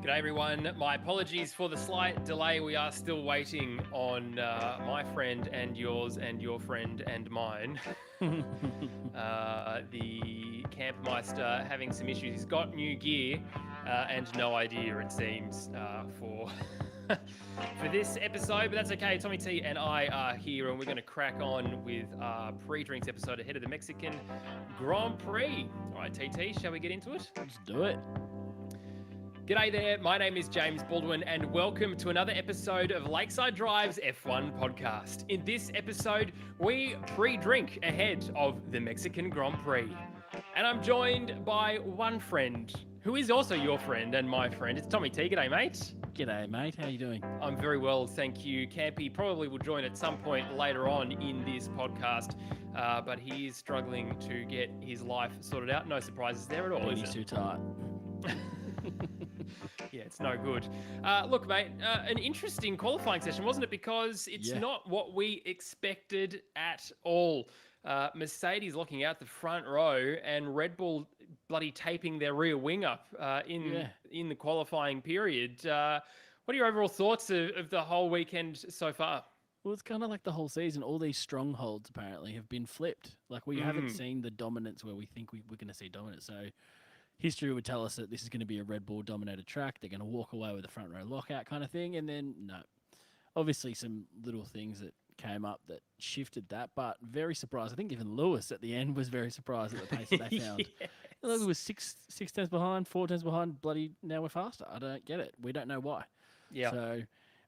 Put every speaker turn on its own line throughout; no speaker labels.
G'day everyone. My apologies for the slight delay. We are still waiting on my friend and yours and your friend and mine. The Campmeister having some issues. He's got new gear and no idea, it seems, for for this episode. But that's okay. Tommy T and I are here and we're going to crack on with our pre-drinks episode ahead of the Mexican Grand Prix. All right, TT, shall we get into it?
Let's do it.
G'day there, my name is James Baldwin and welcome to another episode of Lakeside Drive's F1 podcast. In this episode, we pre-drink ahead of the Mexican Grand Prix. And I'm joined by one friend, who is also your friend and my friend. It's Tommy T. G'day, mate.
G'day, mate. How you doing?
I'm very well, thank you. Campy probably will join at some point later on in this podcast, but he is struggling to get his life sorted out. No surprises there at all, is it?
He's too tight.
Yeah, it's no good. Look, mate, an interesting qualifying session, wasn't it? Because it's not what we expected at all. Mercedes locking out the front row and Red Bull bloody taping their rear wing up in the qualifying period. What are your overall thoughts of the whole weekend so far?
Well, it's kind of like the whole season. All these strongholds apparently have been flipped. Like we haven't seen the dominance where we think we're going to see dominance. So history would tell us that this is going to be a Red Bull dominated track. They're going to walk away with a front row lockout kind of thing. And then, no. Obviously, some little things that came up that shifted that, but very surprised. I think even Lewis at the end was very surprised at the pace that they found.
Yes.
It was six tenths behind, 4 tenths behind, bloody now we're faster. I don't get it. We don't know why.
Yeah.
So,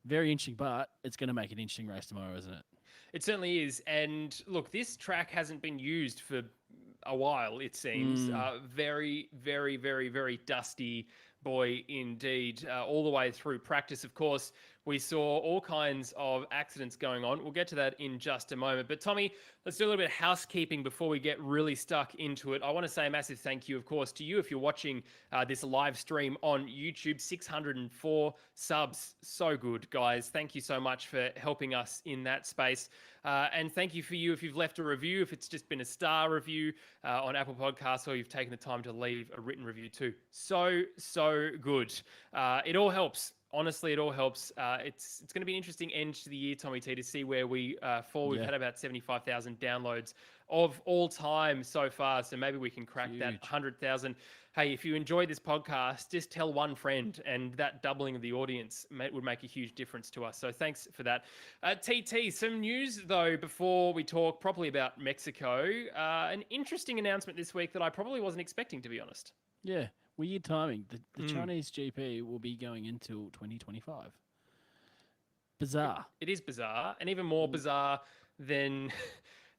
very interesting, but it's going to make an interesting race tomorrow, isn't it?
It certainly is. And look, this track hasn't been used for a while, it seems. Very, very, very, very dusty boy indeed. All the way through practice, of course, we saw all kinds of accidents going on. We'll get to that in just a moment. But Tommy, let's do a little bit of housekeeping before we get really stuck into it. I want to say a massive thank you, of course, to you if you're watching this live stream on YouTube. 604 subs. So good, guys. Thank you so much for helping us in that space. And thank you for you if you've left a review, if it's just been a star review on Apple Podcasts, or you've taken the time to leave a written review too. So good. It all helps. Honestly, it all helps. It's going to be an interesting end to the year, Tommy T, to see where we fall. We've had about 75,000 downloads of all time so far, so maybe we can crack that 100,000. Hey, if you enjoyed this podcast, just tell one friend, and that doubling of the audience would make a huge difference to us. So thanks for that. TT, some news, though, before we talk properly about Mexico. An interesting announcement this week that I probably wasn't expecting, to be honest.
Yeah. Weird timing. The Chinese GP will be going until 2025. Bizarre.
It is bizarre, and even more bizarre than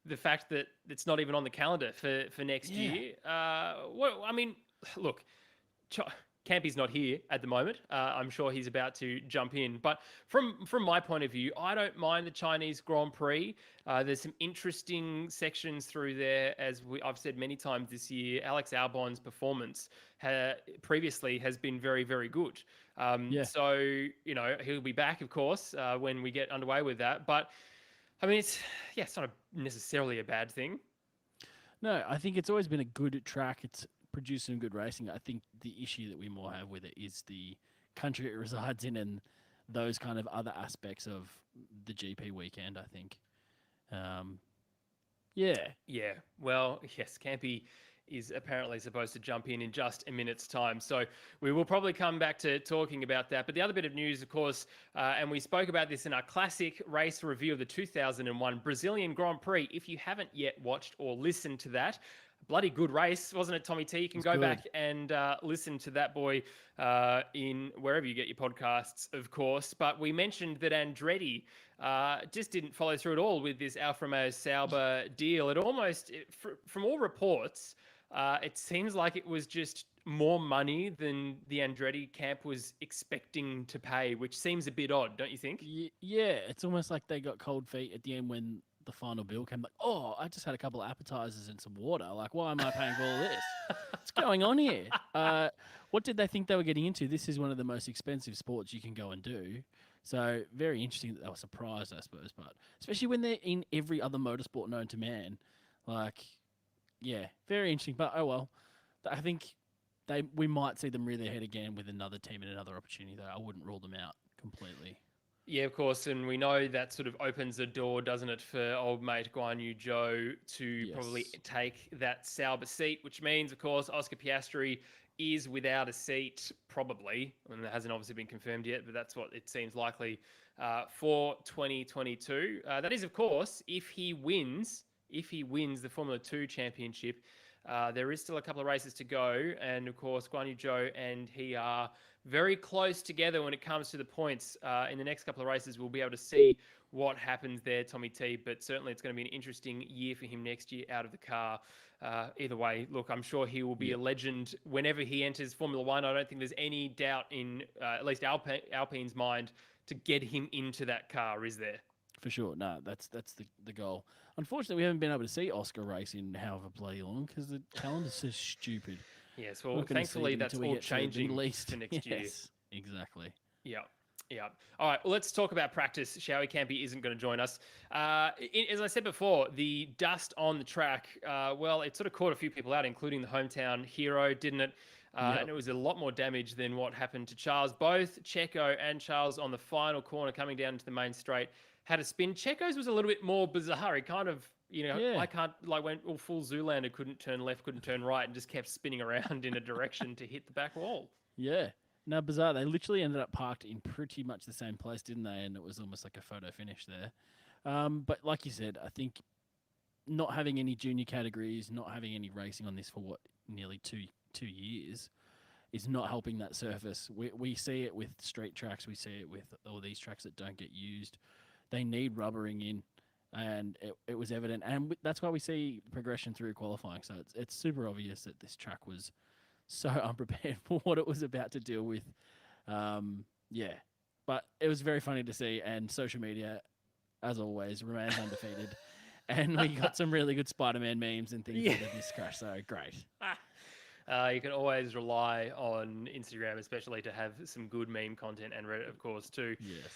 the fact that it's not even on the calendar for next year. Well, I mean, look, Campy's not here at the moment. I'm sure he's about to jump in. But from my point of view, I don't mind the Chinese Grand Prix. There's some interesting sections through there, as I've said many times this year. Alex Albon's performance previously has been very, very good. So, he'll be back, of course, when we get underway with that. But, I mean, it's not necessarily a bad thing.
No, I think it's always been a good track. It's produced some good racing. I think the issue that we more have with it is the country it resides in and those kind of other aspects of the GP weekend, I think.
Yeah. Well, yes, Campy is apparently supposed to jump in just a minute's time. So we will probably come back to talking about that. But the other bit of news, of course, and we spoke about this in our classic race review of the 2001 Brazilian Grand Prix. If you haven't yet watched or listened to that, bloody good race, wasn't it, Tommy T? You can go back and listen to that boy in wherever you get your podcasts, of course. But we mentioned that Andretti just didn't follow through at all with this Alfa Romeo Sauber deal. It almost, from all reports, it seems like it was just more money than the Andretti camp was expecting to pay, which seems a bit odd, don't you think?
Yeah, it's almost like they got cold feet at the end when the final bill came. Like, oh, I just had a couple of appetizers and some water. Like, why am I paying for all this? What's going on here? What did they think they were getting into? This is one of the most expensive sports you can go and do. So very interesting that they were surprised, I suppose. But especially when they're in every other motorsport known to man. Like, yeah, very interesting. But, oh well. I think we might see them rear their head again with another team and another opportunity, though. I wouldn't rule them out completely.
Yeah, of course, and we know that sort of opens the door, doesn't it, for old mate Guan Yu Zhou to probably
Yes.
take that Sauber seat, which means, of course, Oscar Piastri is without a seat, probably. And it hasn't obviously been confirmed yet, but that's what it seems likely for 2022. That is, of course, if he wins the Formula 2 championship. There is still a couple of races to go, and of course, Guan Yu Zhou and he are very close together when it comes to the points. In the next couple of races, we'll be able to see what happens there, Tommy T. But certainly it's going to be an interesting year for him next year out of the car. Either way, look, I'm sure he will be a legend whenever he enters Formula One. I don't think there's any doubt in at least Alpine's mind to get him into that car, is there?
For sure. No, that's the goal. Unfortunately, we haven't been able to see Oscar race in however bloody long because the calendar's so stupid.
Yes, well, thankfully that's all changing for next year.
Yes, exactly.
Yeah. Yeah. All right. Well, let's talk about practice, shall we? Campy isn't going to join us. As I said before, the dust on the track, well, it sort of caught a few people out, including the hometown hero, didn't it? And it was a lot more damage than what happened to Charles. Both Checo and Charles on the final corner coming down into the main straight had a spin. Checo's was a little bit more bizarre. He kind of, I can't, went all full Zoolander, couldn't turn left, couldn't turn right, and just kept spinning around in a direction to hit the back wall.
Yeah. No, bizarre. They literally ended up parked in pretty much the same place, didn't they? And it was almost like a photo finish there. But like you said, I think not having any junior categories, not having any racing on this for nearly two years is not helping that surface. We see it with street tracks. We see it with all these tracks that don't get used. They need rubbering in, and it was evident. And that's why we see progression through qualifying. So it's super obvious that this track was so unprepared for what it was about to deal with. But it was very funny to see, and social media, as always, remains undefeated. And we got some really good Spider-Man memes and things out of this crash, so great.
You can always rely on Instagram, especially to have some good meme content, and Reddit, of course, too.
Yes.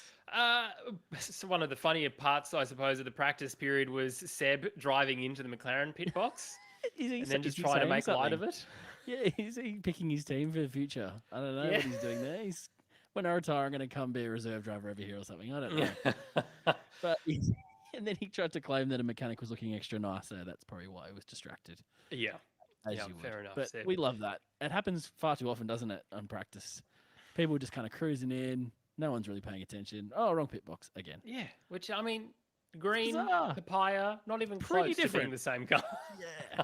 So one of the funnier parts, I suppose, of the practice period was Seb driving into the McLaren pit box and then just trying to make light of it.
Yeah, is he picking his team for the future? I don't know what he's doing there. When I retire, I'm going to come be a reserve driver over here or something. I don't know. And then he tried to claim that a mechanic was looking extra nice, so that's probably why he was distracted.
Yeah.
Fair enough. But we love that. It happens far too often, doesn't it, on practice? People just kind of cruising in. No one's really paying attention. Oh, wrong pit box again.
Yeah, which, I mean, green, papaya, not even close to being the same car.
Yeah.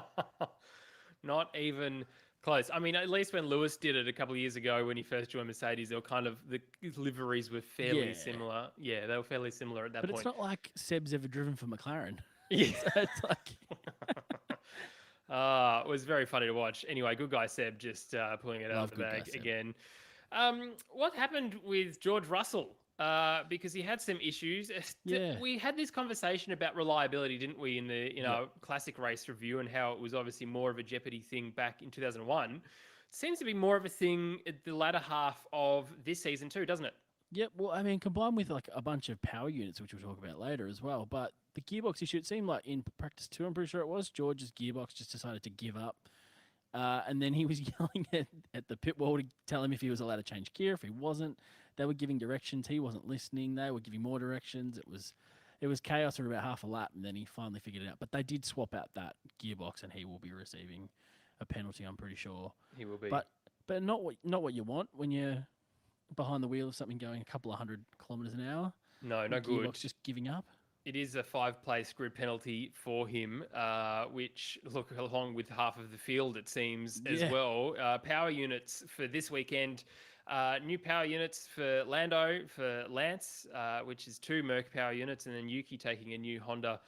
Not even close. I mean, at least when Lewis did it a couple of years ago when he first joined Mercedes, they were kind of, the liveries were fairly similar. Yeah, they were fairly similar at that point.
But it's not like Seb's ever driven for McLaren.
Yeah.
So it's like...
it was very funny to watch. Anyway, good guy Seb just pulling it out of the bag again. What happened with George Russell? Because he had some issues. We had this conversation about reliability, didn't we, in our classic race review, and how it was obviously more of a Jeopardy thing back in 2001. Seems to be more of a thing at the latter half of this season too, doesn't it?
Yep. Well, I mean, combined with like a bunch of power units, which we'll talk about later as well. But the gearbox issue, it seemed like in practice 2, I'm pretty sure it was, George's gearbox just decided to give up. And then he was yelling at the pit wall to tell him if he was allowed to change gear. If he wasn't, they were giving directions. He wasn't listening. They were giving more directions. It was chaos for about half a lap, and then he finally figured it out. But they did swap out that gearbox, and he will be receiving a penalty, I'm pretty sure.
He will be.
But not what you want when you're behind the wheel of something going a couple of 100 kilometers an hour.
No good.
Gearbox just giving up.
It is a 5-place grid penalty for him, which, look, along with half of the field, it seems, as well. Power units for this weekend. New power units for Lando, for Lance, which is 2 Merc power units, and then Yuki taking a new Honda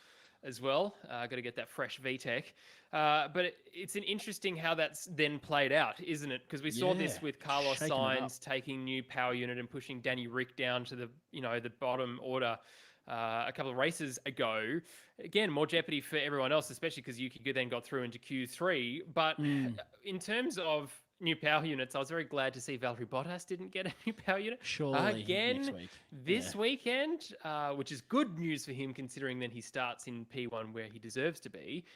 as well. Got to get that fresh VTEC. But it's an interesting how that's then played out, isn't it? Because we saw this with Carlos Sainz taking new power unit and pushing Danny Rick down to the bottom order a couple of races ago. Again, more jeopardy for everyone else, especially because Yuki then got through into Q3. But in terms of new power units, I was very glad to see Valtteri Bottas didn't get a new power unit.
Surely
again
next week.
This weekend, which is good news for him considering then he starts in P1 where he deserves to be.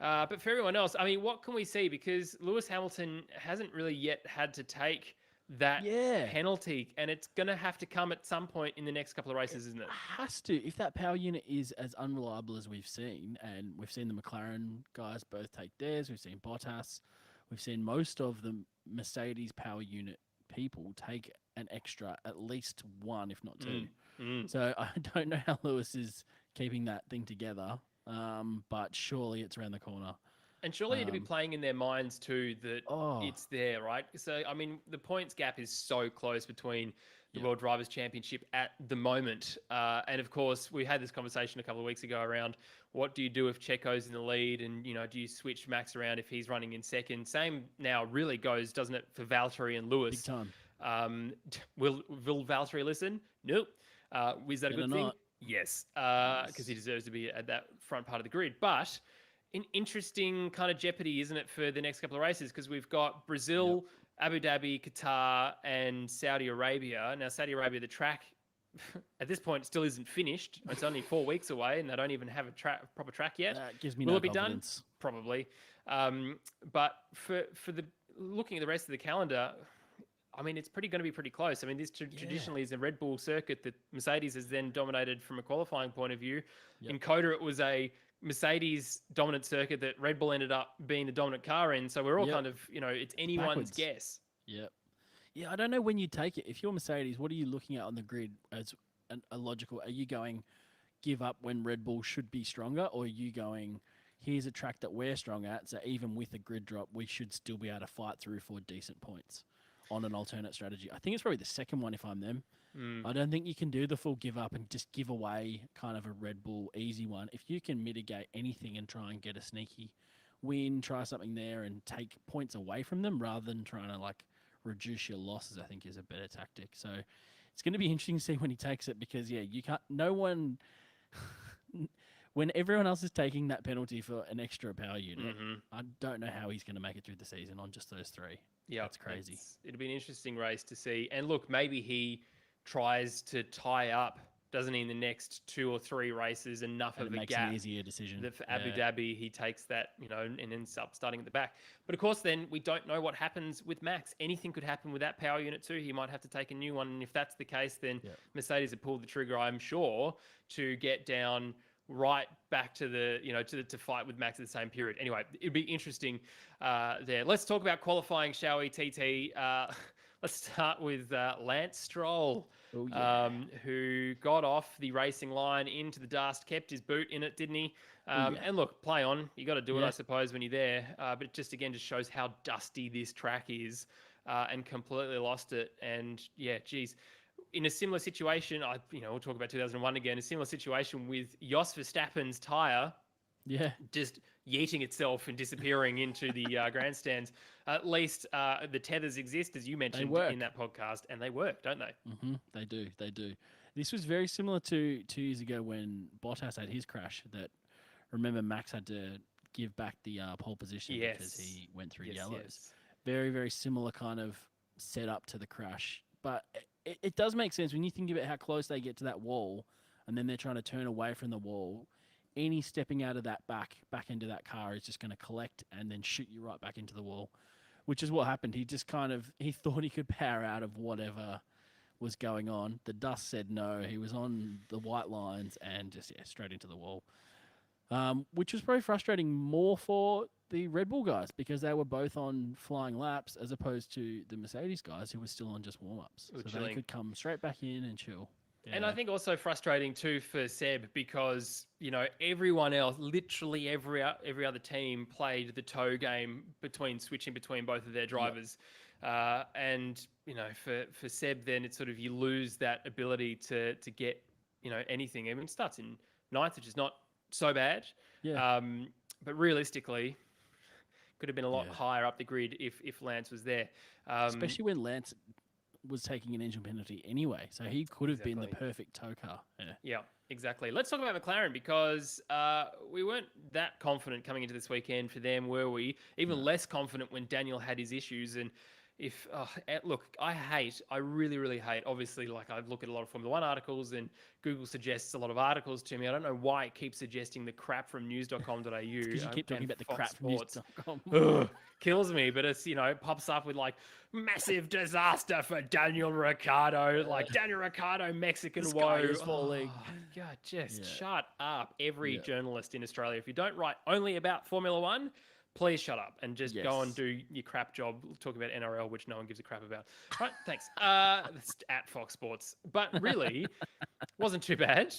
But for everyone else, I mean, what can we see? Because Lewis Hamilton hasn't really yet had to take that
Yeah.
penalty, and it's going to have to come at some point in the next couple of races, isn't it?
Has to. If that power unit is as unreliable as we've seen, and we've seen the McLaren guys both take theirs, we've seen Bottas, we've seen most of the Mercedes power unit people take an extra, at least one, if not two. So I don't know how Lewis is keeping that thing together, but surely it's around the corner.
And surely it'd be playing in their minds too that
Oh,
it's there, right? So, I mean, the points gap is so close between the
Yep.
World Drivers' Championship at the moment. And of course, we had this conversation a couple of weeks ago around what do you do if Checo's in the lead, and do you switch Max around if he's running in second? Same now really goes, doesn't it, for Valtteri and Lewis?
big time.
Will Valtteri listen? Nope. Is that a
Better
good thing?
not.
Yes, because he deserves to be at that front part of the grid. But an interesting kind of jeopardy, isn't it, for the next couple of races? Because we've got Brazil, Abu Dhabi, Qatar, and Saudi Arabia. Now, Saudi Arabia, the track at this point still isn't finished. It's only 4 weeks away, and they don't even have a proper track yet.
That gives me
Will
no
it be
confidence.
done? Probably. But for the looking at the rest of the calendar, I mean, it's going to be pretty close. I mean, this traditionally is a Red Bull circuit that Mercedes has then dominated from a qualifying point of view. In Coda, it was a Mercedes dominant circuit that Red Bull ended up being the dominant car in. So we're all kind of, it's anyone's guess.
Yep. Yeah, I don't know when you take it. If you're Mercedes, what are you looking at on the grid as a logical? Are you going give up when Red Bull should be stronger, or are you going, here's a track that we're strong at, so even with a grid drop, we should still be able to fight through for decent points on an alternate strategy? I think it's probably the second one if I'm them. I don't think you can do the full give up and just give away kind of a Red Bull easy one. If you can mitigate anything and try and get a sneaky win, try something there and take points away from them rather than trying to like reduce your losses, I think is a better tactic. So it's going to be interesting to see when he takes it, because you can't, no one, when everyone else is taking that penalty for an extra power unit, I don't know how he's going to make it through the season on just those three. Yeah, that's crazy.
It'll be an interesting race to see. And look, maybe he tries to tie up, doesn't he, in the next 2 or 3 races, enough of a gap.
An easier decision.
That for Abu Dhabi, he takes that, and ends up starting at the back. But of course, then we don't know what happens with Max. Anything could happen with that power unit too. He might have to take a new one. And if that's the case, then Mercedes have pulled the trigger, I'm sure, to get down right back to the, to fight with Max at the same period. Anyway, it'd be interesting there. Let's talk about qualifying, shall we, TT? Let's start with Lance Stroll, who got off the racing line into the dust, kept his boot in it, didn't he? And look, play on. You got to do it, I suppose, when you're there. But it just shows how dusty this track is, and completely lost it. And geez. In a similar situation, we'll talk about 2001 again. A similar situation with Jos Verstappen's tyre, just yeeting itself and disappearing into the grandstands. At least the tethers exist, as you mentioned in that podcast, and they work, don't they?
They do. This was very similar to 2 years ago when Bottas had his crash. That, remember, Max had to give back the pole position because he went through yellows. Very, very similar kind of setup to the crash. But it does make sense when you think about how close they get to that wall, and then they're trying to turn away from the wall. Any stepping out of that back into that car is just going to collect and then shoot you right back into the wall, which is what happened. He just he thought he could power out of whatever was going on. The dust said no. He was on the white lines and just straight into the wall, which was probably frustrating more for the Red Bull guys because they were both on flying laps as opposed to the Mercedes guys who were still on just warm-ups. So they could come straight back in and chill. Yeah.
And I think also frustrating too for Seb because, everyone else, literally every other team played the tow game switching between both of their drivers. And, for Seb then it's sort of you lose that ability to get, anything. I mean, it starts in 9th, which is not so bad.
Yeah.
But realistically, could have been a lot higher up the grid if Lance was there.
Especially when Lance was taking an engine penalty anyway. So he could have been the perfect tow car.
Yeah, exactly. Let's talk about McLaren because we weren't that confident coming into this weekend for them, were we? Even less confident when Daniel had his issues. And Look, I really, really hate, obviously, like I look at a lot of Formula One articles and Google suggests a lot of articles to me. I don't know why it keeps suggesting the crap from news.com.au
Because you keep talking
and
about the
Fox
crap from
Sports.
news.com.
Ugh, kills me, but it's, it pops up with like massive disaster for Daniel Ricciardo, like Daniel Ricciardo, Mexican
The
woe.
sky is falling.
Oh, God, just
Yeah.
shut up. Every
Yeah.
journalist in Australia, if you don't write only about Formula One, please shut up and just go and
Yes.
do your crap job. Talk about NRL, which no one gives a crap about. Right, thanks. That's at Fox Sports. But really, wasn't too bad.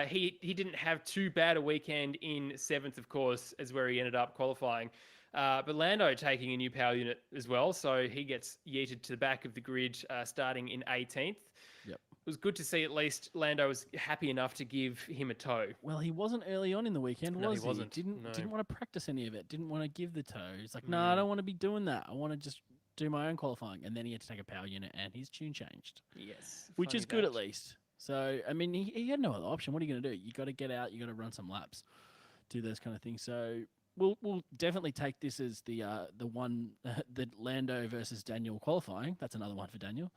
He didn't have too bad a weekend in seventh, of course, as where he ended up qualifying. But Lando taking a new power unit as well, so he gets yeeted to the back of the grid, starting in 18th.
Yep.
It was good to see at least Lando was happy enough to give him a tow.
Well, he wasn't early on in the weekend,
No,
was
he wasn't.
Didn't
No.
didn't want to practice any of it. Didn't want to give the toe. He's like, no, I don't want to be doing that. I want to just do my own qualifying. And then he had to take a power unit, and his tune changed.
Yes,
Which is good
that.
at least. So I mean, he had no other option. What are you going to do? You got to get out. You got to run some laps, do those kind of things. So we'll definitely take this as the one the Lando versus Daniel qualifying. That's another one for Daniel.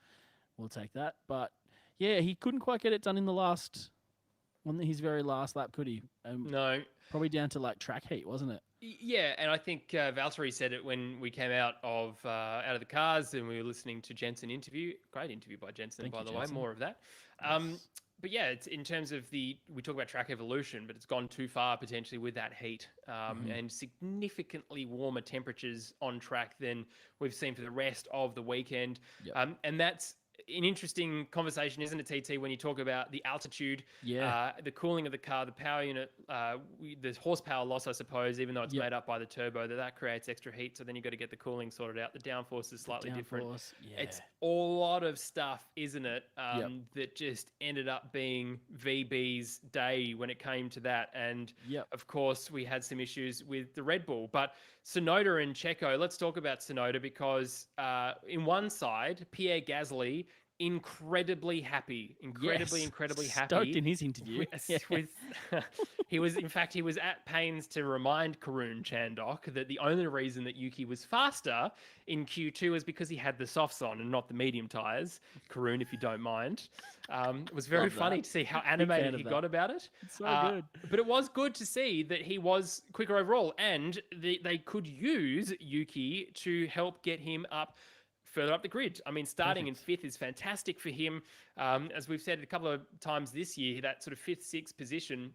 We'll take that. But yeah, he couldn't quite get it done in on his very last lap, could he?
No.
Probably down to like track heat, wasn't it?
Yeah, and I think Valtteri said it when we came out of the cars and we were listening to Jensen interview. Great interview by Jensen, by the way. More of that.
Yes.
But yeah, it's in terms of we talk about track evolution, but it's gone too far potentially with that heat and significantly warmer temperatures on track than we've seen for the rest of the weekend.
Yep.
And that's an interesting conversation, isn't it, TT, when you talk about the altitude, the cooling of the car, the power unit, the horsepower loss, I suppose, even though it's made up by the turbo, that creates extra heat. So then you've got to get the cooling sorted out. The downforce is slightly different.
Yeah.
It's a lot of stuff, isn't it, that just ended up being VB's day when it came to that. And of course, we had some issues with the Red Bull. But Tsunoda and Checo, let's talk about Tsunoda because in one side, Pierre Gasly, incredibly happy, incredibly happy.
Stoked in his interview.
He was at pains to remind Karun Chandok that the only reason that Yuki was faster in Q2 was because he had the softs on and not the medium tires. Karun, if you don't mind. It was very funny to see how animated he got about it.
It's so good.
But it was good to see that he was quicker overall and they could use Yuki to help get him up further up the grid. I mean, starting in fifth is fantastic for him. As we've said a couple of times this year, that sort of fifth, sixth position,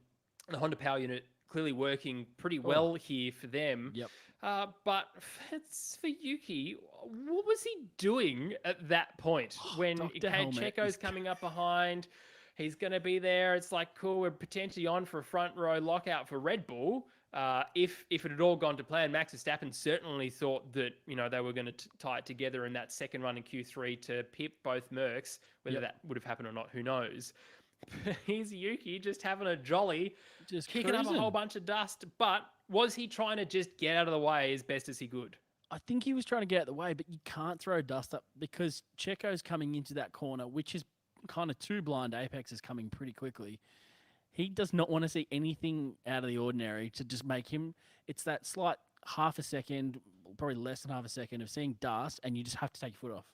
the Honda power unit clearly working pretty well here for them. But it's for Yuki. What was he doing at that point when Checo's coming up behind? He's going to be there. It's like, cool, we're potentially on for a front row lockout for Red Bull. If it had all gone to plan, Max Verstappen certainly thought that they were going to tie it together in that second run in Q3 to pip both Mercs. Whether that would have happened or not, who knows? Here's Yuki just having a jolly, just kicking up a whole bunch of dust. But was he trying to just get out of the way as best as he could?
I think he was trying to get out of the way, but you can't throw dust up because Checo's coming into that corner, which is kind of two blind apexes coming pretty quickly. He does not want to see anything out of the ordinary to just make him. It's that slight half a second, probably less than half a second of seeing dust, and you just have to take your foot off.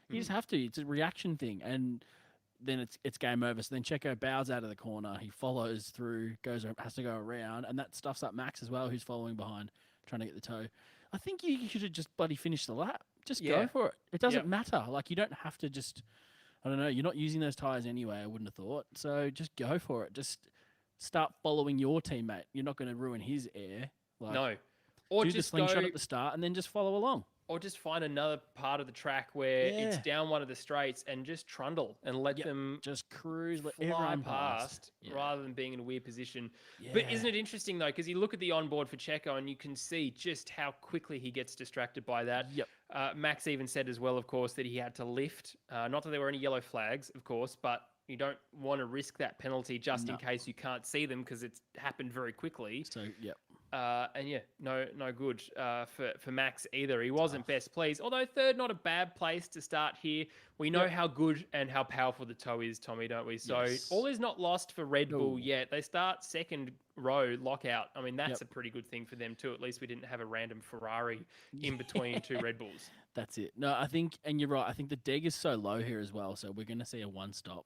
You just have to. It's a reaction thing, and then it's game over. So then Checo bows out of the corner. He follows through, has to go around, and that stuffs up Max as well, who's following behind, trying to get the toe. I think you should have just bloody finished the lap. Just go for it. It doesn't matter. Like, you don't have to just, I don't know, you're not using those tyres anyway, I wouldn't have thought. So just go for it. Just start following your teammate. You're not going to ruin his air. Like,
no. Or
do
just
the slingshot at the start and then just follow along.
Or just find another part of the track where it's down one of the straights and just trundle and let them
just cruise, let
fly
everyone
past rather than being in a weird position. But isn't it interesting though? Because you look at the onboard for Checo and you can see just how quickly he gets distracted by that. Max even said as well, of course, that he had to lift. Not that there were any yellow flags, of course, but you don't want to risk that penalty just in case you can't see them because it's happened very quickly.
So,
And yeah, no good for Max either. He wasn't best pleased. Although third, not a bad place to start here. We know how good and how powerful the toe is, Tommy, don't we? So all
Yes.
is not lost for Red Bull
No.
yet. They start second row lockout. I mean, that's
Yep.
a pretty good thing for them too. At least we didn't have a random Ferrari in between two Red Bulls.
That's it. No, I think, and you're right. I think the deg is so low here as well. So we're going to see a one stop.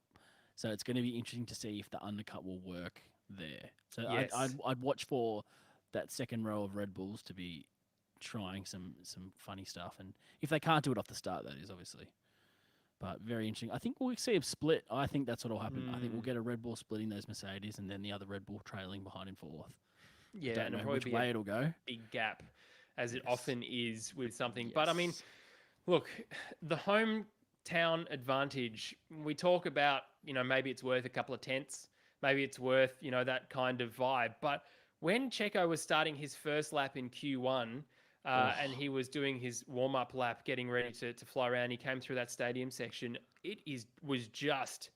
So it's going to be interesting to see if the undercut will work there. So
Yes.
I'd watch for that second row of Red Bulls to be trying some funny stuff, and if they can't do it off the start, that is obviously. But very interesting. I think we'll see a split. I think that's what'll happen. I think we'll get a Red Bull splitting those Mercedes, and then the other Red Bull trailing behind in fourth.
Yeah,
I don't know which way it'll go.
Big gap, as it often is with something.
Yes.
But I mean, look, the hometown advantage. We talk about, maybe it's worth a couple of tenths, maybe it's worth, that kind of vibe. But when Checo was starting his first lap in Q1, and he was doing his warm-up lap, getting ready to fly around, he came through that stadium section. Was just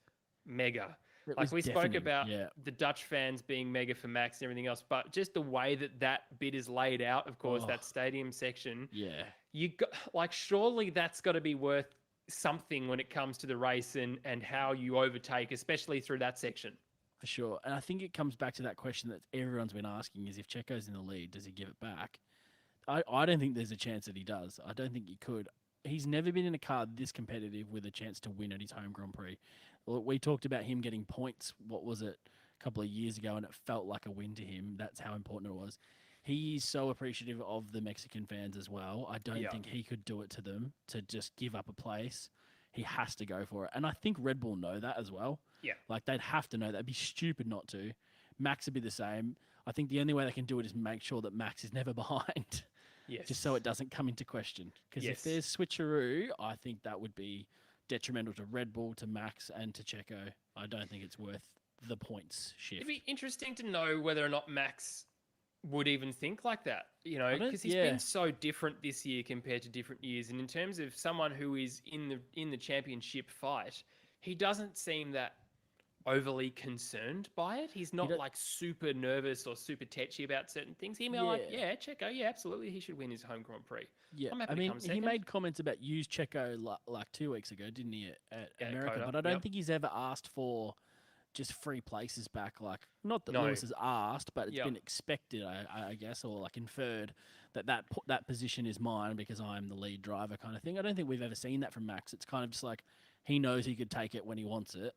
mega. Like we spoke about the Dutch fans being mega for Max and everything else, but just the way that bit is laid out, of course, that stadium section.
Yeah.
Surely that's got to be worth something when it comes to the race and how you overtake, especially through that section.
For sure. And I think it comes back to that question that everyone's been asking is if Checo's in the lead, does he give it back? I don't think there's a chance that he does. I don't think he could. He's never been in a car this competitive with a chance to win at his home Grand Prix. We talked about him getting points, what was it, a couple of years ago, and it felt like a win to him. That's how important it was. He is so appreciative of the Mexican fans as well. I don't think he could do it to them to just give up a place. He has to go for it. And I think Red Bull know that as well.
Yeah.
Like, they'd have to know that. It'd be stupid not to. Max would be the same. I think the only way they can do it is make sure that Max is never behind.
Yes.
Just so it doesn't come into question. Because if there's switcheroo, I think that would be detrimental to Red Bull, to Max, and to Checo. I don't think it's worth the points shift.
It'd be interesting to know whether or not Max would even think like that, because he's been so different this year compared to different years. And in terms of someone who is in the championship fight, he doesn't seem that overly concerned by it. He's not like super nervous or super tetchy about certain things. He'd be like, Checo, absolutely, he should win his home Grand Prix.
Yeah, I mean, he made comments about use Checo like 2 weeks ago, didn't he, at America?
Coda,
but I don't think he's ever asked for just free places back. Like, not that Lewis has asked, but it's been expected, I guess, or like inferred that position is mine because I'm the lead driver kind of thing. I don't think we've ever seen that from Max. It's kind of just like he knows he could take it when he wants it.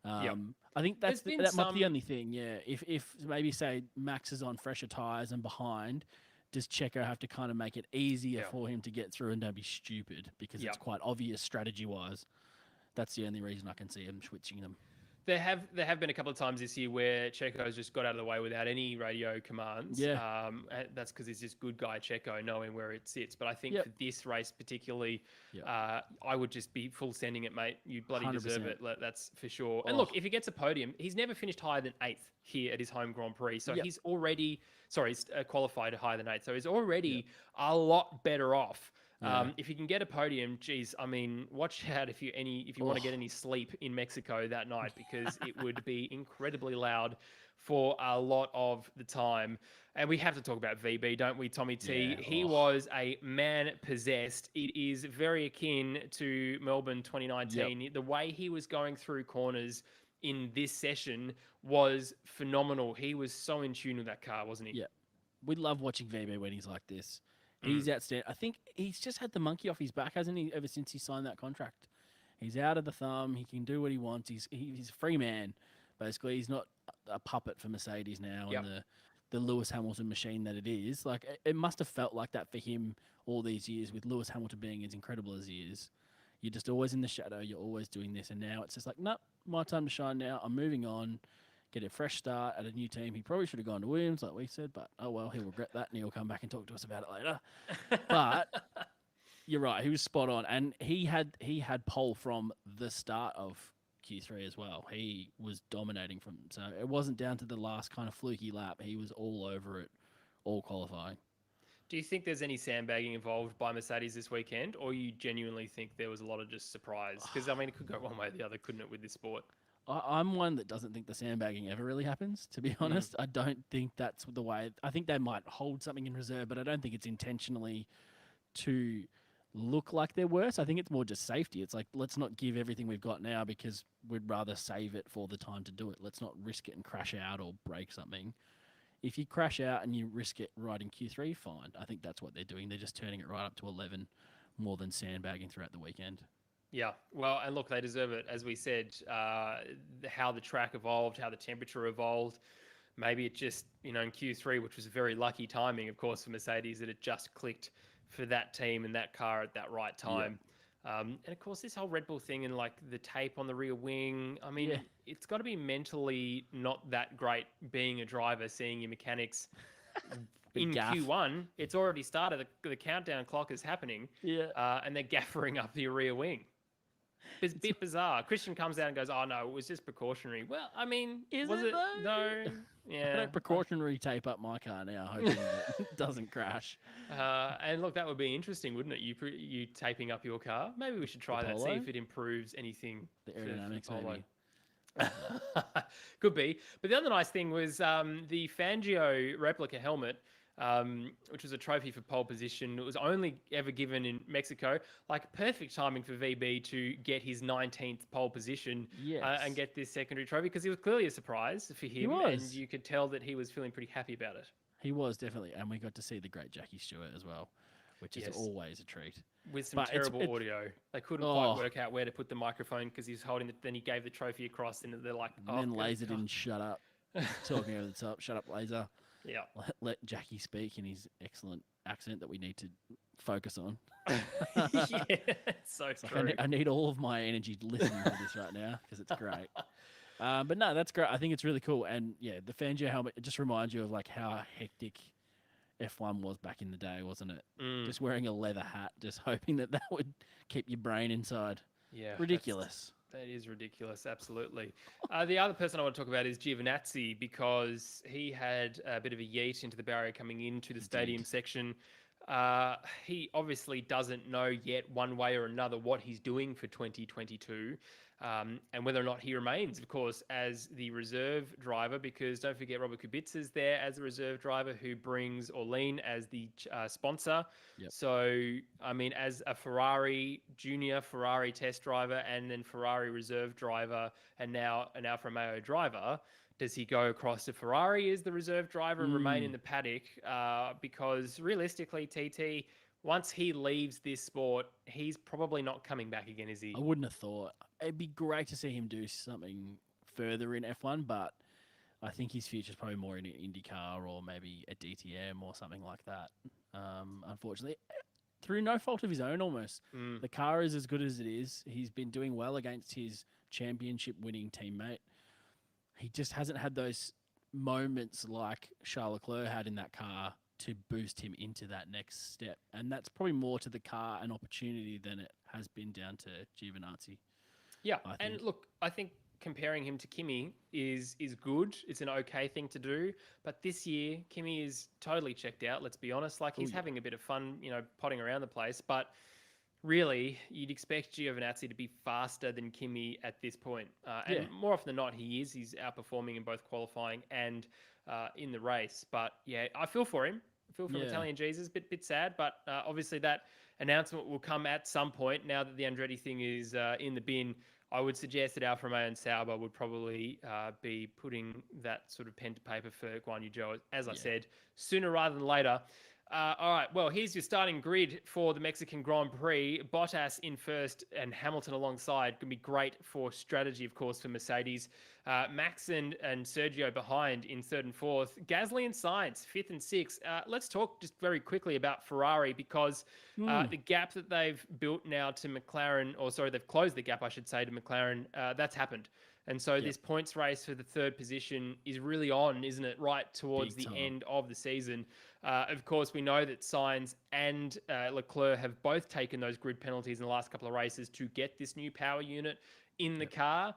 I think that might be the only thing. Yeah, if maybe say Max is on fresher tires and behind, does Checo have to kind of make it easier for him to get through and don't be stupid because it's quite obvious strategy wise. That's the only reason I can see him switching them.
There have been a couple of times this year where Checo's just got out of the way without any radio commands.
Yeah.
That's because he's just good guy Checo knowing where it sits. But I think for this race particularly, I would just be full sending it, mate. You bloody 100%. Deserve it. That's for sure. And look, if he gets a podium, he's never finished higher than 8th here at his home Grand Prix. So he's already, he's qualified higher than 8th. So he's already a lot better off. If you can get a podium, geez, I mean, watch out if you want to get any sleep in Mexico that night, because it would be incredibly loud for a lot of the time. And we have to talk about VB, don't we, Tommy T? He was a man possessed. It is very akin to Melbourne 2019. The way he was going through corners in this session was phenomenal. He was so in tune with that car, wasn't he?
Yeah. We love watching VB when he's like this. He's outstanding. I think he's just had the monkey off his back, hasn't he, ever since he signed that contract? He's out of the thumb. He can do what he wants. He's a free man, basically. He's not a puppet for Mercedes now and the Lewis Hamilton machine that it is. Like, it must have felt like that for him all these years, with Lewis Hamilton being as incredible as he is. You're just always in the shadow. You're always doing this. And now it's just like, nope, my time to shine now. I'm moving on. Get a fresh start at a new team. He probably should have gone to Williams, like we said, but oh well, he'll regret that, and he'll come back and talk to us about it later. But you're right, he was spot on, and he had pole from the start of Q3 as well. He was dominating from, so it wasn't down to the last kind of fluky lap. He was all over it, all qualifying.
Do you think there's any sandbagging involved by Mercedes this weekend, or you genuinely think there was a lot of just surprise? Because I mean, it could go one way or the other, couldn't it, with this sport?
I'm one that doesn't think the sandbagging ever really happens, to be honest. I don't think that's the way. I think they might hold something in reserve, but I don't think it's intentionally to look like they're worse. I think it's more just safety. It's like, let's not give everything we've got now because we'd rather save it for the time to do it. Let's not risk it and crash out or break something. If you crash out and you risk it right in Q3, fine. I think that's what they're doing. They're just turning it right up to 11 more than sandbagging throughout the weekend.
Yeah, well, and look, they deserve it. As we said, how the track evolved, how the temperature evolved. Maybe it just, in Q3, which was very lucky timing, of course, for Mercedes, that it just clicked for that team and that car at that right time. And of course, this whole Red Bull thing and like the tape on the rear wing, I mean, it's got to be mentally not that great being a driver, seeing your mechanics in Q1. It's already started. The countdown clock is happening. And they're gaffering up the rear wing. It's a bit bizarre. Christian comes out and goes, "Oh no, it was just precautionary." Well, I mean, was it though? No. Yeah.
I don't precautionary tape up my car now, hoping that it doesn't crash.
And look, that would be interesting, wouldn't it? You taping up your car. Maybe we should try that. See if it improves anything.
The aerodynamics, maybe.
Could be. But the other nice thing was the Fangio replica helmet, which was a trophy for pole position. It was only ever given in Mexico. Like, perfect timing for VB to get his 19th pole position and get this secondary trophy, because it was clearly a surprise for him. And you could tell that he was feeling pretty happy about it.
He was, definitely. And we got to see the great Jackie Stewart as well, which is always a treat.
With some terrible audio. They couldn't quite work out where to put the microphone because he was holding it. Then he gave the trophy across, and they're like,
and then Laser didn't shut up. Talking over the top. Shut up, Laser.
Yeah.
Let Jackie speak in his excellent accent that we need to focus on.
Yeah, so true.
I need all of my energy listening to this right now because it's great. But no, that's great. I think it's really cool. And yeah, the Fangio helmet, it just reminds you of like how hectic F1 was back in the day, wasn't it? Just wearing a leather hat, just hoping that would keep your brain inside.
Yeah.
Ridiculous.
That is ridiculous, absolutely. The other person I want to talk about is Giovinazzi, because he had a bit of a yeet into the barrier coming into the stadium section. He obviously doesn't know yet one way or another what he's doing for 2022. And whether or not he remains, of course, as the reserve driver, because don't forget Robert Kubica's there as the reserve driver, who brings Orlean as the sponsor. So, I mean, as a junior Ferrari test driver and then Ferrari reserve driver and now an Alfa Romeo driver, does he go across to Ferrari as the reserve driver and remain in the paddock? Because realistically, TT, once he leaves this sport, he's probably not coming back again, is he?
I wouldn't have thought. It'd be great to see him do something further in F1, but I think his future's probably more in an IndyCar or maybe a DTM or something like that. Unfortunately, through no fault of his own, almost. The car is as good as it is. He's been doing well against his championship-winning teammate. He just hasn't had those moments like Charles Leclerc had in that car to boost him into that next step. And that's probably more to the car an opportunity than it has been down to Giovinazzi.
Yeah, and look, I think comparing him to Kimi is good. It's an okay thing to do. But this year, Kimi is totally checked out, let's be honest. Like, he's having a bit of fun, potting around the place. But really, you'd expect Giovinazzi to be faster than Kimi at this point. And more often than not, he is. He's outperforming in both qualifying and in the race. But yeah, I feel for him. I feel for Italian Jesus. Bit sad, but obviously that announcement will come at some point. Now that the Andretti thing is in the bin, I would suggest that Alfa Romeo and Sauber would probably be putting that sort of pen to paper for Guan Yu Zhou, as I said, sooner rather than later. All right, well, here's your starting grid for the Mexican Grand Prix. Bottas in first and Hamilton alongside. Going to be great for strategy, of course, for Mercedes. Max and Sergio behind in third and fourth. Gasly and Sainz, fifth and sixth. Let's talk just very quickly about Ferrari, because the gap that they've built now to McLaren, they've closed the gap, I should say, to McLaren, that's happened. And so this points race for the third position is really on, isn't it? Right towards the end of the season. Of course, we know that Sainz and Leclerc have both taken those grid penalties in the last couple of races to get this new power unit in the car.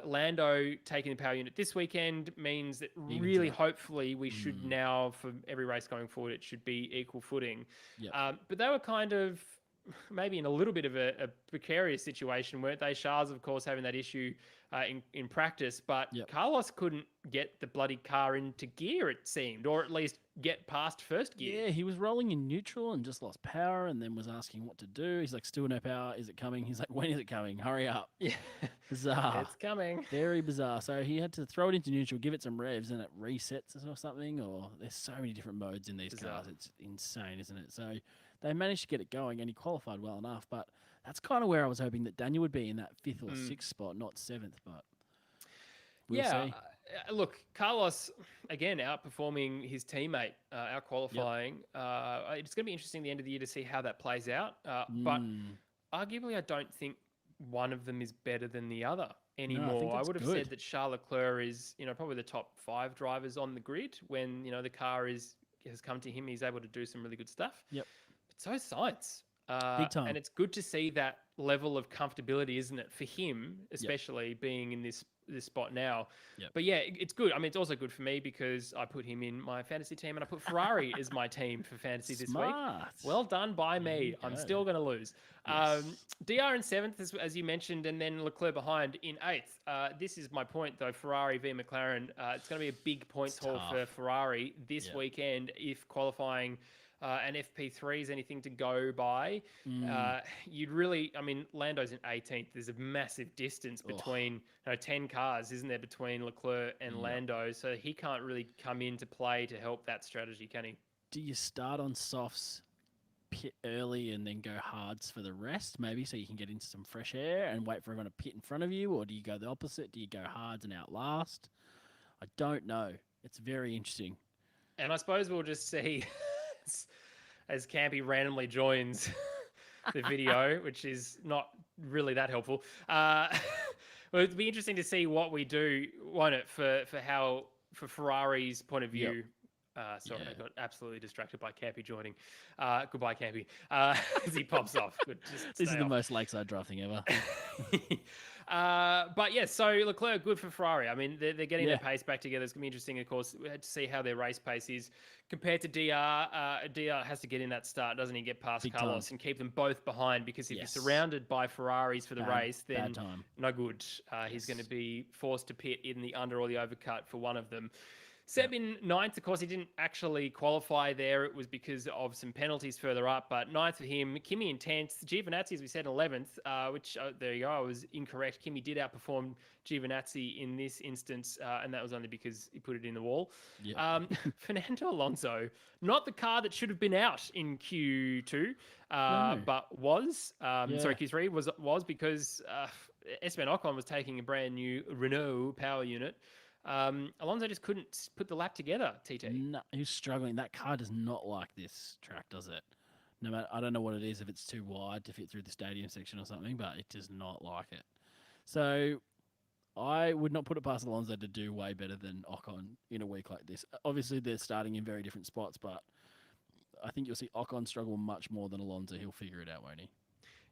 Lando taking the power unit this weekend means that really, hopefully, we should now, for every race going forward, it should be equal footing. But they were kind of maybe in a little bit of a precarious situation, weren't they? Charles, of course, having that issue in practice, but
Yep.
Carlos couldn't get the bloody car into gear, it seemed, or at least get past first gear.
Yeah, he was rolling in neutral and just lost power, and then was asking what to do. He's like, "Still no power. Is it coming?" He's like, "When is it coming? Hurry up!"
Yeah,
Bizarre.
it's coming.
Very bizarre. So he had to throw it into neutral, give it some revs, and it resets or something. Or there's so many different modes in these
Bizarre.
cars. It's insane, isn't it? So they managed to get it going, and he qualified well enough. But that's kind of where I was hoping that Daniel would be in that 5th or 6th spot, not 7th. But we'll see.
Look, Carlos again outperforming his teammate, out qualifying. It's going to be interesting at the end of the year to see how that plays out. But arguably, I don't think one of them is better than the other anymore. I would have said that Charles Leclerc is, probably the top 5 drivers on the grid. When the car has come to him, he's able to do some really good stuff.
Yep.
But so is Sainz.
Big time.
And it's good to see that level of comfortability, isn't it, for him, especially being in this spot now.
Yep.
But yeah, it's good. I mean, it's also good for me because I put him in my fantasy team and I put Ferrari as my team for fantasy this week. Well done by me. I'm still going to lose.
Yes.
DR in 7th, as you mentioned, and then Leclerc behind in 8th. This is my point, though. Ferrari v McLaren. It's going to be a big points haul for Ferrari this weekend if qualifying and FP3 is anything to go by. You'd really, Lando's in 18th. There's a massive distance between 10 cars, isn't there, between Leclerc and Lando? So he can't really come into play to help that strategy, can he?
Do you start on softs, pit early, and then go hards for the rest, maybe, so you can get into some fresh air and wait for everyone to pit in front of you? Or do you go the opposite? Do you go hards and outlast? I don't know. It's very interesting.
And I suppose we'll just see as Campy randomly joins the video, which is not really that helpful. Well, it'd be interesting to see what we do, won't it, for Ferrari's point of view. Sorry, I got absolutely distracted by Campy joining. Goodbye, Campy. As he pops off.
This is the most Lakeside drive thing ever.
But yeah, so Leclerc, good for Ferrari. I mean, they're getting their pace back together. It's going to be interesting, of course, to see how their race pace is compared to DR. DR has to get in that start, doesn't he? Get past
Big
Carlos
time.
and keep them both behind, because if you're surrounded by Ferraris for the race, then no good. He's going to be forced to pit in the under or the overcut for one of them. Seb in 9th, of course, he didn't actually qualify there. It was because of some penalties further up, but 9th for him. Kimi in 10th. Giovinazzi, as we said, 11th, which, there you go, I was incorrect. Kimi did outperform Giovinazzi in this instance, and that was only because he put it in the wall. Fernando Alonso, not the car that should have been out in Q2, but was. Sorry, Q3 was because Esteban Ocon was taking a brand new Renault power unit. Alonso just couldn't put the lap together, TT.
No, he was struggling. That car does not like this track, does it? No matter, I don't know what it is, if it's too wide to fit through the stadium section or something, but it does not like it. So I would not put it past Alonso to do way better than Ocon in a week like this. Obviously, they're starting in very different spots, but I think you'll see Ocon struggle much more than Alonso. He'll figure it out, won't he?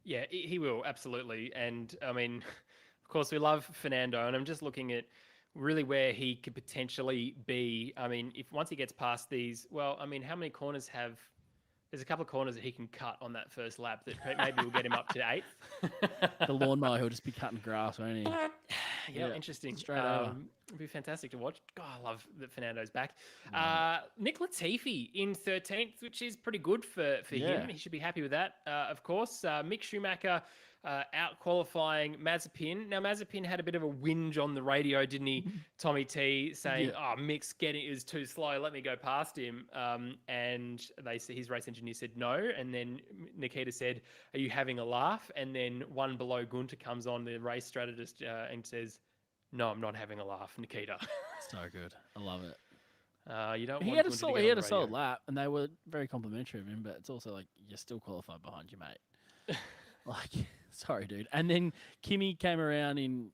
Yeah, he will, absolutely. And, I mean, of course, we love Fernando, and I'm just looking at really where he could potentially be. I mean, if once he gets past these, well, I mean, how many corners there's a couple of corners that he can cut on that first lap that maybe will get him up to 8th.
The lawnmower, he'll just be cutting grass, won't he?
Yeah, interesting.
Straight over.
It'd be fantastic to watch. God, I love that Fernando's back. Nick Latifi in 13th, which is pretty good for him. He should be happy with that, of course. Mick Schumacher out qualifying Mazepin. Now, Mazepin had a bit of a whinge on the radio, didn't he, Tommy T, saying, Mick's is too slow, let me go past him. And his race engineer said no. And then Nikita said, are you having a laugh? And then one below Gunter comes on, the race strategist, and says, no, I'm not having a laugh, Nikita.
So good. I love it.
You don't.
He had a solid lap, and they were very complimentary of him. But it's also like you're still qualified behind you, mate. Like, sorry, dude. And then Kimi came around and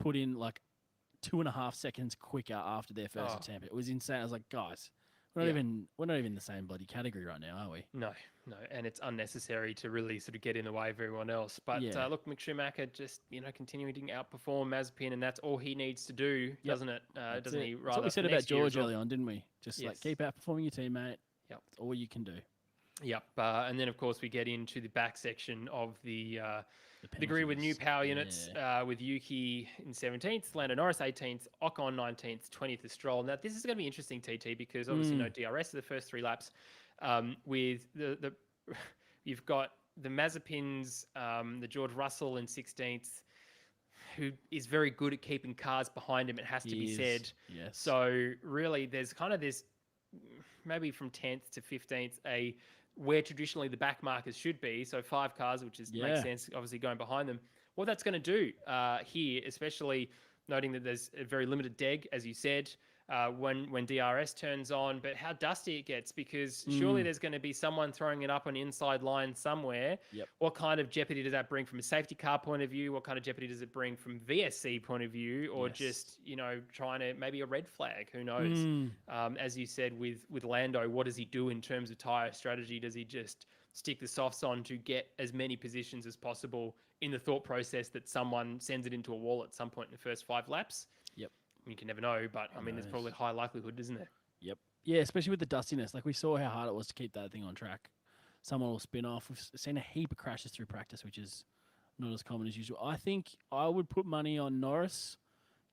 put in like 2.5 seconds quicker after their first attempt. It was insane. I was like, guys, we're not even the same bloody category right now, are we?
No. And it's unnecessary to really sort of get in the way of everyone else. But look, Mick Schumacher just, continuing to outperform Mazepin, and that's all he needs to do, doesn't it? Doesn't he?
That's what we said about George early on, didn't we? Just like keep outperforming your teammate.
Yep.
That's all you can do.
Yep. And then, of course, we get into the back section of the grid with new
penalties.
power units
Yeah.
with Yuki in 17th, Lando Norris 18th, Ocon 19th, 20th is Stroll. Now, this is going to be interesting, TT, because obviously no DRS of the first 3 laps. With the you've got the Mazepins, the George Russell in 16th, who is very good at keeping cars behind him, it has to be said.
Yes.
So really, there's kind of this, maybe from 10th to 15th, where traditionally the back markers should be. So 5 cars, which makes sense, obviously going behind them. What that's going to do here, especially noting that there's a very limited deg, as you said, when DRS turns on, but how dusty it gets, because surely there's going to be someone throwing it up on inside line somewhere.
Yep.
What kind of jeopardy does that bring from a safety car point of view? What kind of jeopardy does it bring from VSC point of view, or just, trying to maybe a red flag? Who knows? As you said with Lando, what does he do in terms of tyre strategy? Does he just stick the softs on to get as many positions as possible in the thought process that someone sends it into a wall at some point in the first 5 laps?
Yep.
You can never know, but I mean, there's probably high likelihood, isn't there?
Yep. Yeah, especially with the dustiness. Like, we saw how hard it was to keep that thing on track. Someone will spin off. We've seen a heap of crashes through practice, which is not as common as usual. I think I would put money on Norris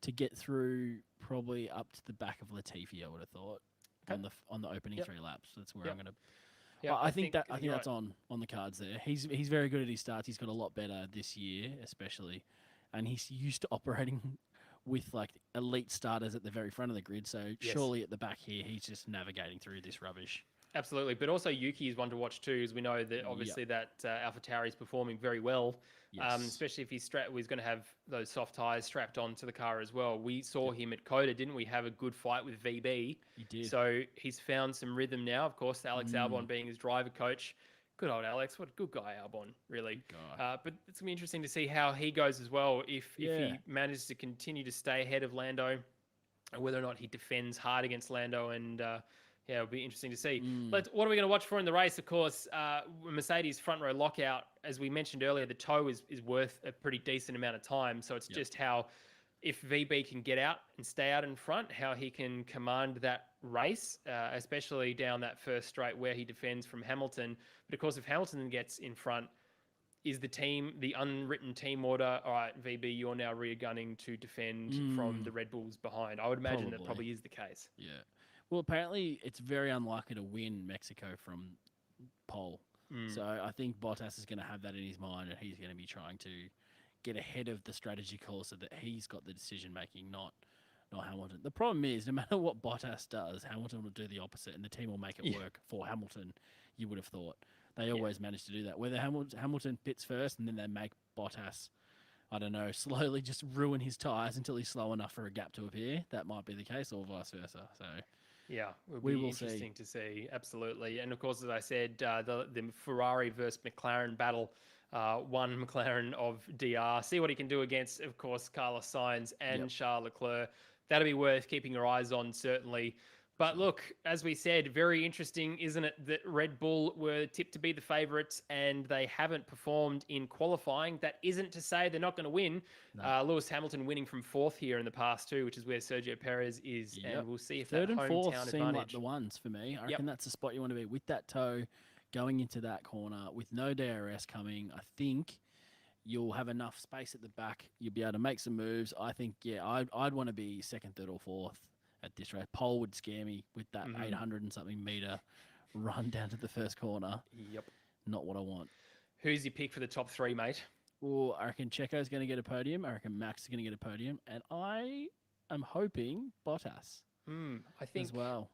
to get through probably up to the back of Latifi, I would have thought, on the opening 3 laps. That's where I'm going to... Yeah, I think that's on the cards there. He's very good at his starts. He's got a lot better this year, especially. And he's used to operating with like elite starters at the very front of the grid. So surely at the back here, he's just navigating through this rubbish.
Absolutely. But also Yuki is one to watch too, as we know that obviously that AlphaTauri is performing very well, especially if he's going to have those soft tyres strapped onto the car as well. We saw him at Coda, didn't we, have a good fight with VB?
He did.
So he's found some rhythm now. Of course, Alex Albon being his driver coach. Good old Alex. What a good guy, Albon, really. But it's going to be interesting to see how he goes as well, if he manages to continue to stay ahead of Lando, and whether or not he defends hard against Lando. And it'll be interesting to see. But what are we going to watch for in the race? Of course, Mercedes front row lockout. As we mentioned earlier, the tow is worth a pretty decent amount of time. So it's just how, if VB can get out and stay out in front, how he can command that race, especially down that first straight where he defends from Hamilton. But of course, if Hamilton gets in front, is the unwritten team order, all right, VB, you're now rear gunning to defend from the Red Bulls behind? I would imagine that probably is the case.
Yeah. Well, apparently it's very unlikely to win Mexico from pole. So I think Bottas is going to have that in his mind, and he's going to be trying to get ahead of the strategy call so that he's got the decision making, not Hamilton. The problem is, no matter what Bottas does, Hamilton will do the opposite, and the team will make it work for Hamilton. You would have thought they always manage to do that. Whether Hamilton pits first and then they make Bottas, I don't know, slowly just ruin his tyres until he's slow enough for a gap to appear. That might be the case, or vice versa. So
yeah, it will be interesting to see. Absolutely. And of course, as I said, the Ferrari versus McLaren battle. One McLaren of DR. See what he can do against, of course, Carlos Sainz and Charles Leclerc. That'll be worth keeping your eyes on, certainly. But look, as we said, very interesting, isn't it, that Red Bull were tipped to be the favourites and they haven't performed in qualifying. That isn't to say they're not going to win. No. Lewis Hamilton winning from 4th here in the past too, which is where Sergio Perez is. And we'll see if that hometown advantage... 3rd and 4th seem like the ones for me. I reckon that's the spot you want to be with that tow going into that corner with no DRS coming. I think you'll have enough space at the back. You'll be able to make some moves. I think, I'd want to be 2nd, 3rd or 4th. At this rate, pole would scare me with that 800 and something meter run down to the first corner. Yep.
Not what I want.
Who's your pick for the top 3, mate?
Well, I reckon Checo's going to get a podium. I reckon Max is going to get a podium. And I am hoping Bottas
I think
as well.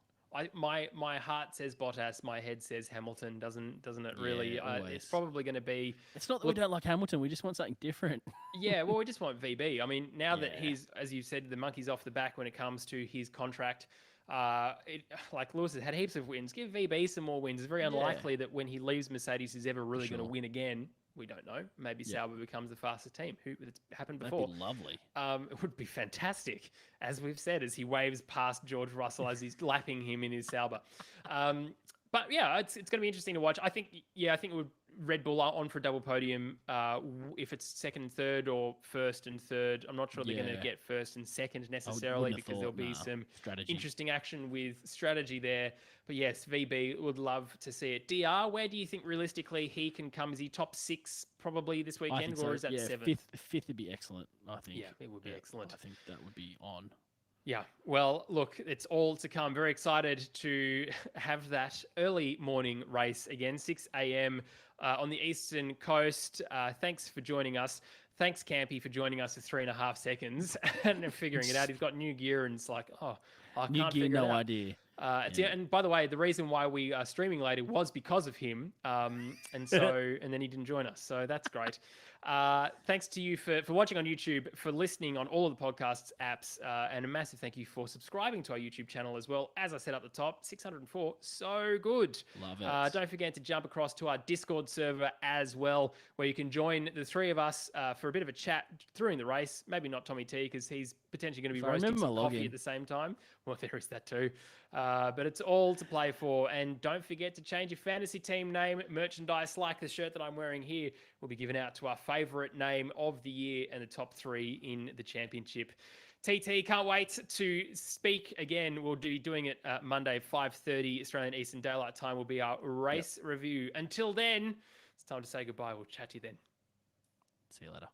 My heart says Bottas, my head says Hamilton, doesn't it really? It's probably going to be...
It's not that we don't like Hamilton, we just want something different.
Yeah, well, we just want VB. I mean, now that he's, as you said, the monkey's off the back when it comes to his contract, like Lewis has had heaps of wins. Give VB some more wins. It's very unlikely that when he leaves Mercedes, he's ever really going to win again. We don't know. Maybe Sauber becomes the fastest team. It's happened before.
That'd be lovely.
It would be fantastic, as we've said, as he waves past George Russell as he's lapping him in his Sauber. But yeah, it's going to be interesting to watch. I think it would Red Bull are on for a double podium. If it's second and third or first and third, I'm not sure they're going to get first and second necessarily because there'll be some interesting action with strategy there. But yes, VB would love to see it. DR, where do you think realistically he can come? Is he top 6 probably this weekend, or is that 7th?
Fifth would be excellent, I think.
Yeah, it would be excellent.
I think that would be on.
Yeah, well, look, it's all to come. Very excited to have that early morning race again, 6 a.m. On the Eastern Coast. Thanks for joining us. Thanks, Campy, for joining us for 3.5 seconds and figuring it out. He's got new gear and it's like, I can't figure it out.
No idea.
And by the way, the reason why we are streaming later was because of him. And then he didn't join us. So that's great. Thanks to you for watching on YouTube, for listening on all of the podcasts apps, and a massive thank you for subscribing to our YouTube channel as well. As I said up the top, 604, so good.
Love it.
Don't forget to jump across to our Discord server as well, where you can join the three of us for a bit of a chat during the race. Maybe not Tommy T, because he's potentially going to be roasting some coffee at the same time. Well, there is that too. But it's all to play for. And don't forget to change your fantasy team name. Merchandise like the shirt that I'm wearing here will be given out to our favourite name of the year and the top 3 in the championship. TT, can't wait to speak again. We'll be doing it Monday, 5:30 Australian Eastern Daylight Time will be our race review. Until then, it's time to say goodbye. We'll chat to you then.
See you later.